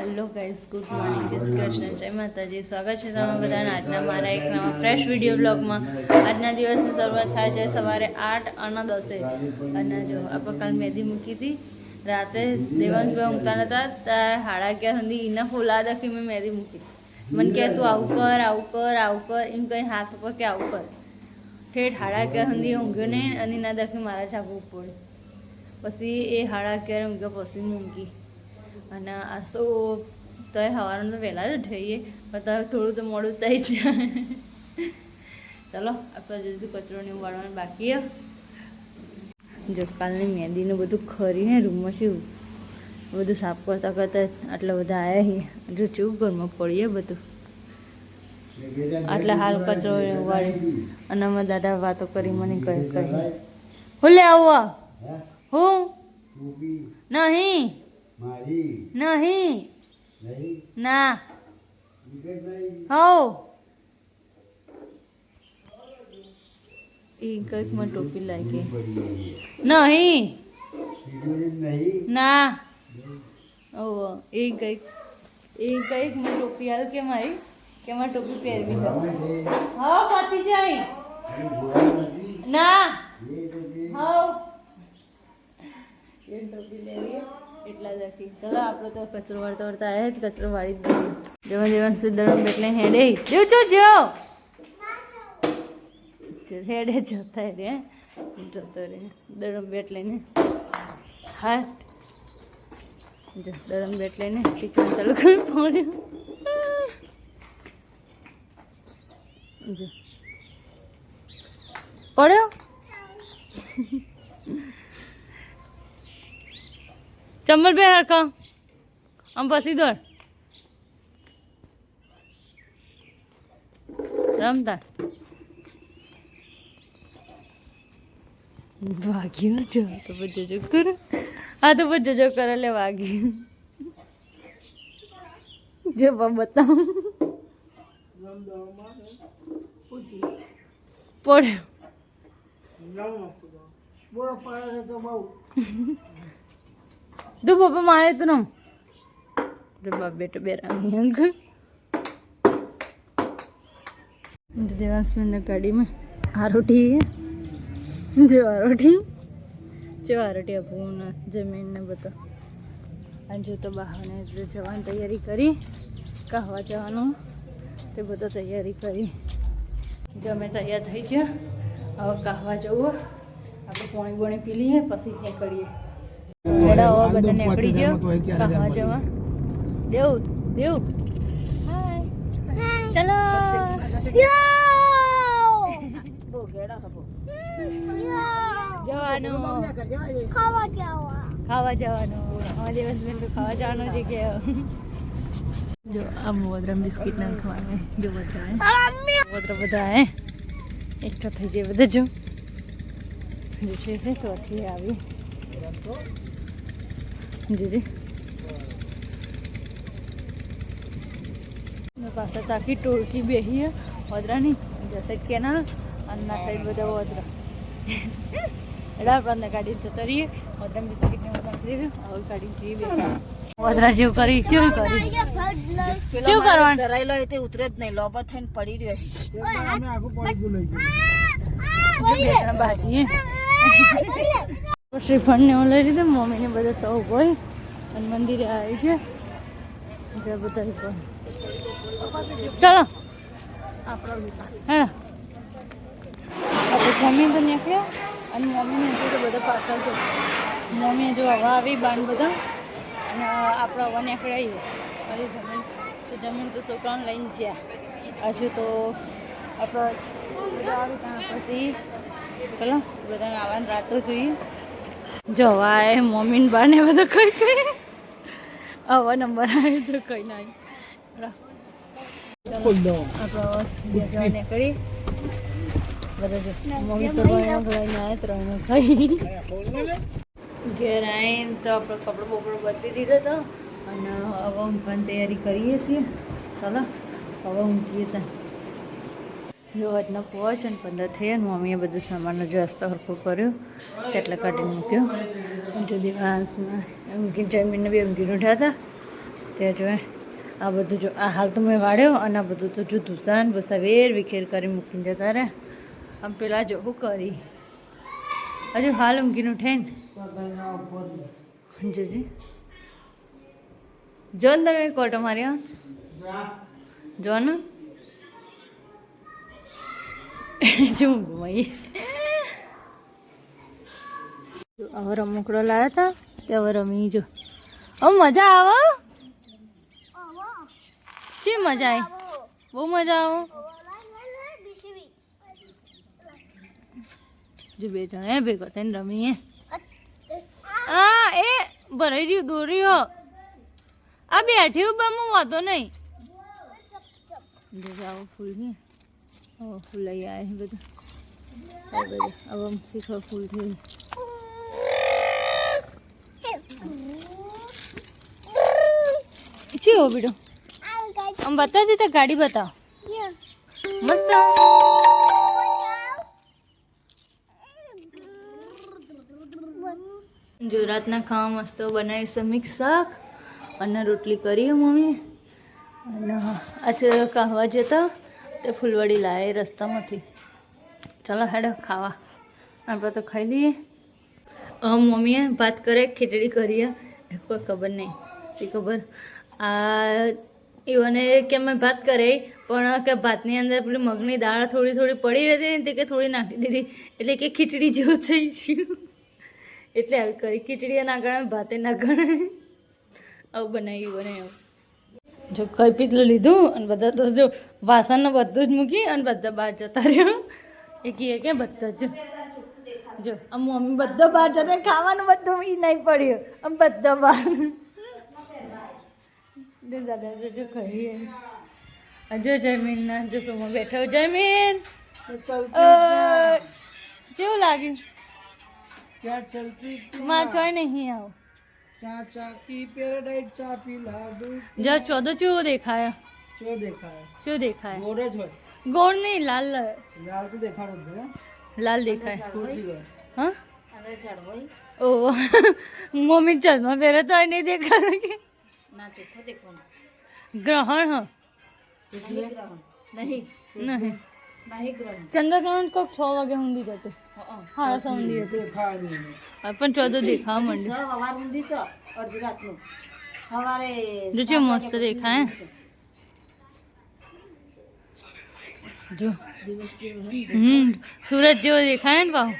Hello guys, good morning, જય શ્રી કૃષ્ણ, જય માતાજી. સ્વાગત છે તમે બધાના આજના મારા એક નવા ફ્રેશ વિડીયો બ્લોગમાં. આજના દિવસની શરૂઆત થાય છે સવારે 8 અને 10 અને જો આપણે કાલ મહેંદી મૂકી હતી રાતે. દેવાંશભાઈ ઊંઘતા નહોતા ત્યાં 11:30 સુધી એના ફોલા હતા કે મેં મહેંદી મૂકી. મને કહે તું આવું કર આવું કર આવું કર એમ કંઈ હાથ ઉપર કે આવું કર. ઠેઠ 11:30 સુધી ઊંઘ્યો નહીં અને ના દખી મારા જાગવું પડ્યું. પછી એ 11:30 ઊંઘ્યો પછી મૂકી. અને આ તો સવારનું તો વહેલા જ ઉઠીએ પણ તો થોડું તો મોડું થઈ જાય. ચાલો આપણે જલ્દી કચરો ને વાળવાનું બાકી. જો કાલની મહેંદીનું બધું ખરીને રૂમમાં શું બધું સાફ કરતાં કરતાં આટલા બધા આવ્યા. જો ચેવું ઘરમાં પડીએ બધું આટલા હાલ કચરો વાળી. અને અમે દાદા વાતો કરી મને કહી હું લે આવું હું નહીં નહીં ના હો એ કંઈકમાં ટોપી લાગી નહીં ના ઓ એ કંઈકમાં ટોપી આવે કે મારી કે મારે ટોપી પહેરવી હા પાતી જાય ના હા એ ટોપી લેવી એટલા જ હતી. ચાલો આપણે તો કચરો વાળતા વાળતા આવ્યા જ કચરો વાળી જ દઈએ. જેમાં જેવા સુધરમ એટલે હેડે જો જો હેડે જતા રે જતો રે દરમ બેટ લઈને હા જો દરમ બેટ લઈને શીખવાનું ચાલુ કરી પડ્યું. જો પડ્યો ચંબલ બે હરખા આમ પછી દોડ રમતા વાગ્યું. જો તો બધો જો કરો આ તો બધો જો કરે લે વાગ્યું. જો બતાવ પડ્યો તું પપ્પા મારે તું નમ બાપ બેટો બેરામી અંક દેવાંશની ગાડીમાં આ રોટી જો આ રોટી અભૂને જમીનને બધો. અને જો તો બહારને જવાની તૈયારી કરી કહવા જવાનું તે બધો તૈયારી કરી. જો અમે તૈયાર થઈ ગયા હવે કહવા જવું. આપણે પોણી બોણી પી લઈએ પછી ત્યાં કરીએ. બધા નીકળી ગયો કહવા જવા. દેવું ચાલો જવાનું ખાવા જવાનું. દિવસબેન તો ખાવા જવાનું છે કે જો આ મોદરમ બિસ્કીટ નાખવાનું. જો બધા એકઠા થઈ જાય બધા. જો છે તો આથી આવી જી પાછા તાકી ટોળકી બેહી વદરાની સાઈડ કેનાલ અને ના સાઈડ બધા વદરા એડા આપણે ગાડી જતા રહીએ. વદરા બિસ્કીટને નાખી દીધું હવે ગાડી જઈએ બે વદરા જેવું કરી કેવું કરી કેવું કરવાનું કરાયેલો તે ઉતરે જ નહીં લોબા થઈને પડી રહ્યો. બાજી શ્રીફળ ને લઈ લીધું. મમ્મીને બધા તો હોય અને મંદિરે આવી છે જે બધા. ચાલો હા આપણે જમીન તો નીકળ્યો અને મમ્મીને તો બધા પાછળ છે. મમ્મીએ જો હવા આવી બાન બધા અને આપણે હવા નીકળાઈએ અને જમીન તો છોકરાઓને લઈને જ્યાં હજુ તો આપણે બધા આવી ત્યાં પછી ચલો બધાને આવવાની રાતો જોઈએ. જવાય મમ્મીને બાને બધા કઈ કઈ આવા નંબર આવે તો કઈ ના આપણે કરી બધા મમ્મી તો લઈને આવ્યા 3 ખાઈ ઘેર આવીને તો આપણે કપડો બપડો બદલી દીધો હતો અને હવે ઊંઘવાની તૈયારી કરીએ છીએ. ચાલો હવે ઊંઘીએ ત્યાં. જો આજના 5 અને 15 થયા. મમ્મીએ બધું સામાનનો જો રસ્તો હરખો કર્યો તેટલા કાઢીને મૂક્યો. જો દિવસમાં ઊંઘી જમીને બી ઊંઘીને ઉઠ્યા હતા ત્યાં જો આ બધું જો આ હાલ તો મેં વાળ્યો અને આ બધું તો જો ધુસાન ભૂસા વેર વિખેર કરી મૂકીને જતા રહે. આમ પેલા જો શું કરી હજુ હાલ ઊંઘીને ઉઠે ને જોજી જો ને તમે કોટો માર્યો જો ને શું ઘુમાઈએ હવે રમકડો લાવ્યા હતા તે હવે રમી જો હવે મજા આવે શી મજા આવી બહુ મજા આવે જો બે જણ એ ભેગો થઈને રમીએ હા એ ભરાઈ રહ્યું દોરી હો આ બેઠી ઉભામાં વાંધો નહીં આવો ફૂલ ને ફૂલ લઈ આવે બધું હવે આમ શીખો ફૂલ થઈ છે હો બેટો આમ બતાવજે તો ગાડી બતાવ મસ્ત જો રાતના ખાવા મસ્ત બનાવી છે મિક્સ શાક અને રોટલી કરી મમ્મી અને આજે કહવા જતા તે ફૂલવડી લાવે રસ્તામાંથી ચાલો હેડો ખાવા આપણે તો ખાઈ લઈએ મમ્મીએ ભાત કરે ખીચડી કરીએ કોઈ ખબર નહીં તે ખબર આ એવને કે મેં ભાત કરે પણ કે ભાતની અંદર પેલી મગની દાળ થોડી થોડી પડી રહેતી ને તે કે થોડી નાખી દીધી એટલે કે ખીચડી જેવું થઈ ગયું એટલે આવી કરી ખીચડી ના ગણે ભાતે ના ગણે આવું બનાવ્યું જો કઈ પીતલું લીધું અને બધા તો જો વાસણ બધું જ મૂકી અને બધા બહાર જતા રહ્યો એ કહે કે બધા જ જો આમ મમ્મી બધા બહાર જતા ખાવાનું બધું એ નહીં પડ્યું આમ બધા બહાર દાદા જો કહીએ જો જમીન ના જો સુમાં બેઠો જમીન કેવું લાગ્યું क्या चलती माँ चोय नहीं आओ चाचा की पैराडाइज चा पिला दो जो 14 चो देखा है चो देखा है चो देखा है गोरे जो गोड़ नहीं लाल लाल तो देखा है लाल देखा है हाँ अरे चढ़वाई ओ मम्मी चश्मा पहरे तो नहीं देखा ना देखो देखो ग्रहण हाँ नहीं नहीं नहीं ग्रहण चंद्रग्रहण को 6 વાગે ઊંધી જતું હા ઊંધી હતી देखा नहीं પણ 14 દેખાવા માંડ્યું हमार ઊંધી છે અડધી રાત નું हमारे જો છે મસ્ત દેખાય જો દિવસ જેવું સૂરજ જેવો દેખાય ને ભાવ